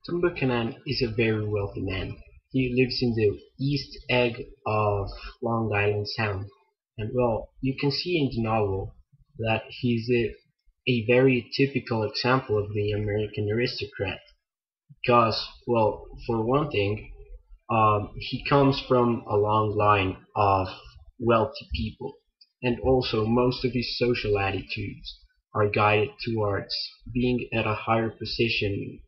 Tom Buchanan is a very wealthy man. He lives in the East Egg of Long Island Sound. And well, you can see in the novel that he's a very typical example of the American aristocrat. Because, well, for one thing, he comes from a long line of wealthy people. And also, most of his social attitudes are guided towards being at a higher position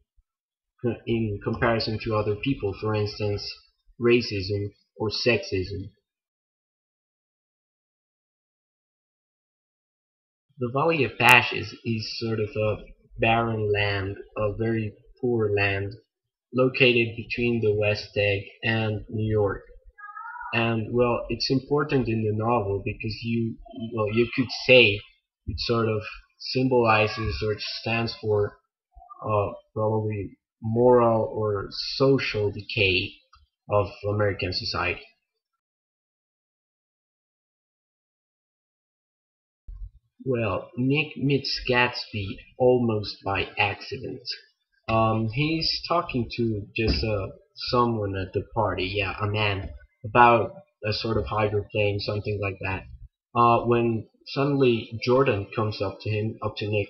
in comparison to other people, for instance, racism or sexism. The Valley of Ashes is sort of a barren land, a very poor land, located between the West Egg and New York. And well, it's important in the novel because you could say it sort of symbolizes or stands for probably moral or social decay of American society. Well, Nick meets Gatsby almost by accident. He's talking to just someone at the party, yeah, a man, about a sort of hydroplane, something like that. When suddenly Jordan comes up to Nick,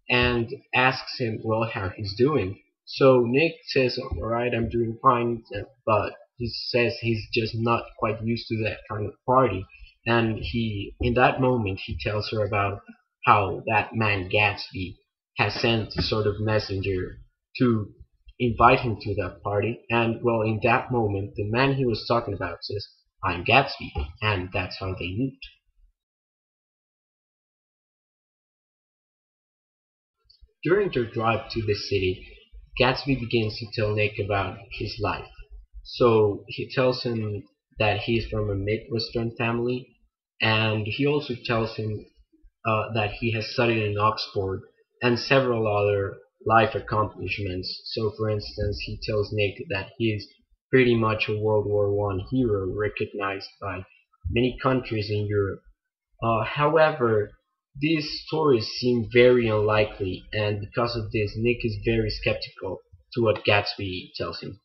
and asks him, well, how he's doing. So Nick says, all right, I'm doing fine, but he says he's just not quite used to that kind of party. And in that moment, he tells her about how that man Gatsby has sent a sort of messenger to invite him to that party. And well, in that moment, the man he was talking about says, I'm Gatsby, and that's how they meet. During their drive to the city, Gatsby begins to tell Nick about his life. So he tells him that he's from a Midwestern family, and he also tells him that he has studied in Oxford and several other life accomplishments. So, for instance, he tells Nick that he is pretty much a World War One hero recognized by many countries in Europe. However, these stories seem very unlikely, and because of this, Nick is very skeptical to what Gatsby tells him.